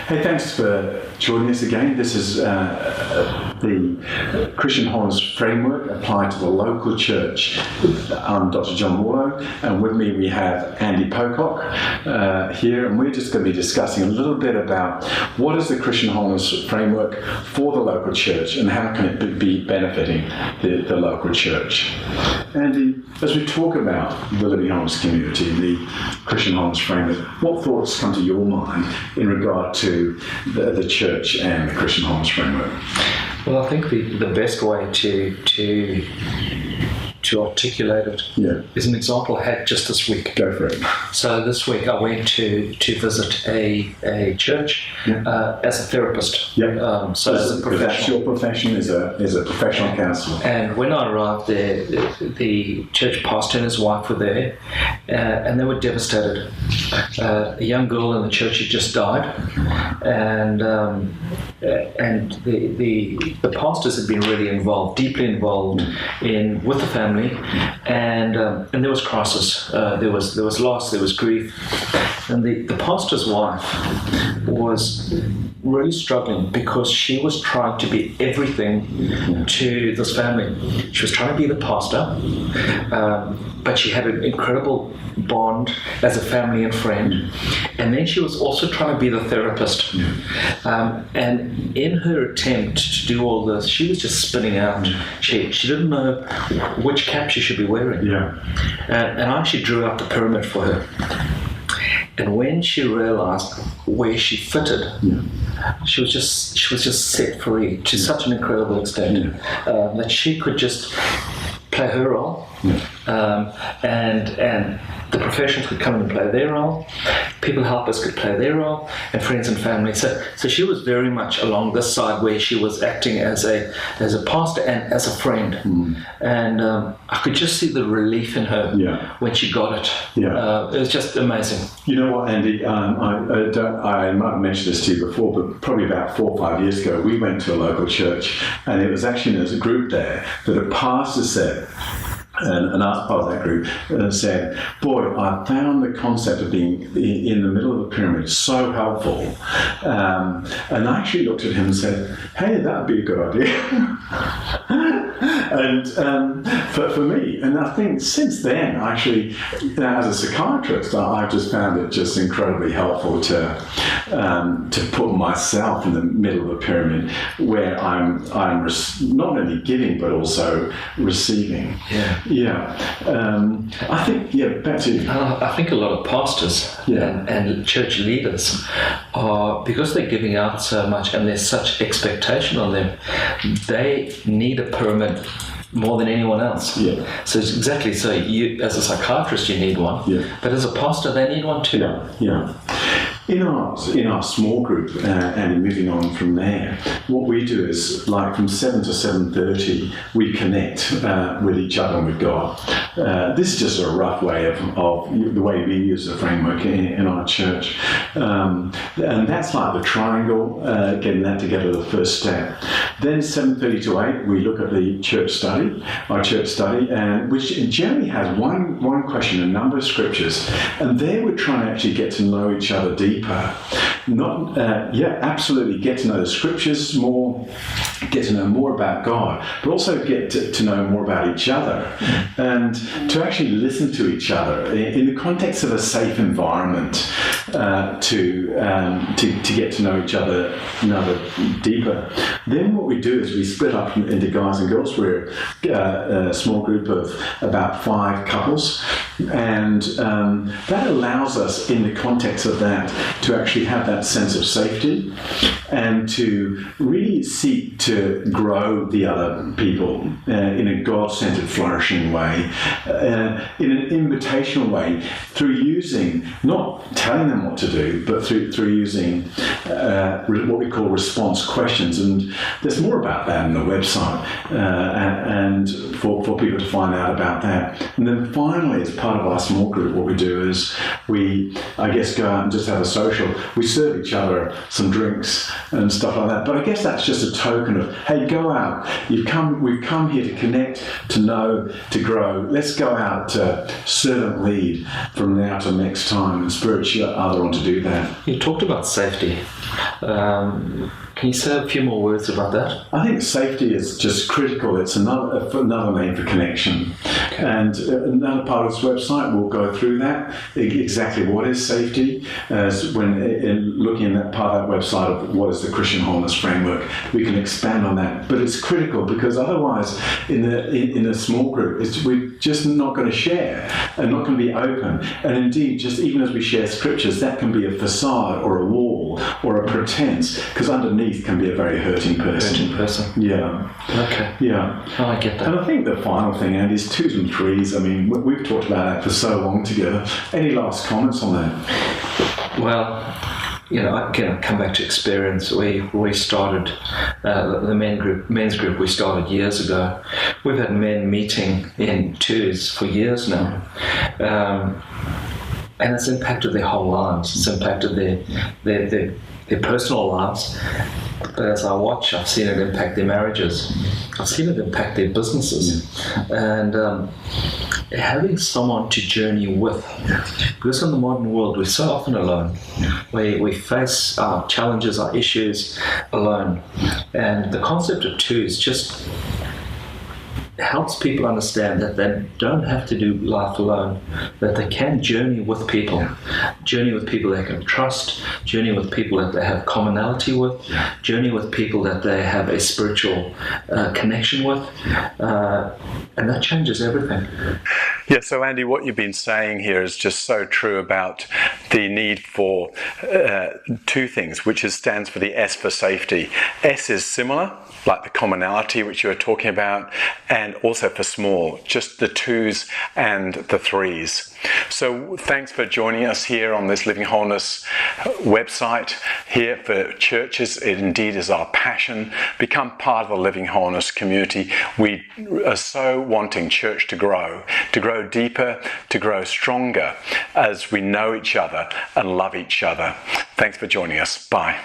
Hey, thanks for joining us again. This is the Christian Holiness Framework applied to the local church. I'm Dr. John Warlow, and with me we have Andy Pocock here, and we're just going to be discussing a little bit about what is the Christian Holiness Framework for the local church and how can it be benefiting the local church. Andy, as we talk about the Living Holiness community, the Christian Holiness Framework, what thoughts come to your mind in regard to the church and the Christian Holiness Framework? Well, I think the best way to articulate it is an example I had just this week. Go for it. So this week I went to visit a church as a therapist. So as a professional. That's your profession is a professional counsellor. And when I arrived there, the church pastor and his wife were there, and they were devastated. A young girl in the church had just died, and the pastors had been really involved, deeply involved with the family, and there was crisis. There was loss, there was grief, and the pastor's wife was really struggling because she was trying to be everything to this family. She was trying to be the pastor, but she had an incredible bond as a family and friend, and then she was also trying to be the therapist. And in her attempt to do all this, she was just spinning out. She didn't know which cap she should be wearing. And I actually drew out the pyramid for her. And when she realized where she fitted, she was just set free to such an incredible extent that she could just play her role, and the professionals could come in and play their role, people helpers could play their role, and friends and family. So she was very much along this side where she was acting as a pastor and as a friend, and I could just see the relief in her when she got it. It was just amazing. You know what, Andy? I might have mentioned this to you before, but probably about 4 or 5 years ago, we went to a local church, and it was actually as a group there that a pastor said, and I was part of that group, said, boy, I found the concept of being in the middle of the pyramid so helpful. And I actually looked at him and said, hey, that would be a good idea. And for me, and I think since then, actually, as a psychiatrist, I've just found it just incredibly helpful to put myself in the middle of the pyramid where I'm not only giving, but also receiving. I think, back to you. I think a lot of pastors and church leaders are, because they're giving out so much and there's such expectation on them, they need a pyramid more than anyone else. So it's exactly, so you, as a psychiatrist, you need one, but as a pastor, they need one too. In our small group, and moving on from there, what we do is, like, from 7 to 7:30, we connect with each other and with God. This is just a rough way of the way we use the framework in our church. And that's like the triangle, getting that together, the first step. Then 7:30 to 8, we look at the church study, and which generally has one question, a number of scriptures, and there we're trying to actually get to know each other deeper. Not, absolutely get to know the scriptures more, get to know more about God, but also get to know more about each other, and to actually listen to each other in the context of a safe environment, to get to know each other deeper. Then what we do is we split up into guys and girls. We're a small group of about 5 couples, and that allows us, in the context of that, to actually have that sense of safety and to really seek to grow the other people in a God-centered, flourishing way, in an invitational way, through using, not telling them what to do, but through using what we call response questions. And there's more about that on the website, and for people to find out about that. And then finally, as part of our small group, what we do is we, go out and just have a social, we serve each other some drinks and stuff like that. But I guess that's just a token of, hey, go out. We've come here to connect, to know, to grow. Let's go out to servant lead from now to next time and spur each other on to do that. You talked about safety. Can you say a few more words about that? I think safety is just critical. It's another name for connection. Okay. And another part of this website, we'll go through that, exactly what is safety. When looking in that part of that website of what is the Christian wholeness framework, we can expand on that. But it's critical because otherwise, in a small group, we're just not going to share and not going to be open. And indeed, just even as we share scriptures, that can be a facade or a wall or a pretense, because underneath can be a very hurting person. Yeah. Okay. Yeah. Oh, I get that. And I think the final thing, Andy, is 2s and 3s. I mean, we've talked about that for so long together. Any last comments on that? Well, I can come back to experience. We started the men's group. We started years ago. We've had men meeting in 2s for years now, and it's impacted their whole lives. It's impacted their personal lives. But as I watch, I've seen it impact their marriages. I've seen it impact their businesses. And having someone to journey with. Because in the modern world, we're so often alone. We face our challenges, our issues alone. And the concept of 2s just helps people understand that they don't have to do life alone, that they can journey with people they can trust, journey with people that they have commonality with, journey with people that they have a spiritual connection with, and that changes everything. Yeah, so Andy, what you've been saying here is just so true about the need for 2 things, which stands for the S for safety. S is similar, like the commonality which you were talking about, and also for small, just the 2s and the 3s. So thanks for joining us here on this Living Wholeness website. Here for churches, it indeed is our passion. Become part of the Living Wholeness community. We are so wanting church to grow deeper, to grow stronger as we know each other and love each other. Thanks for joining us. Bye.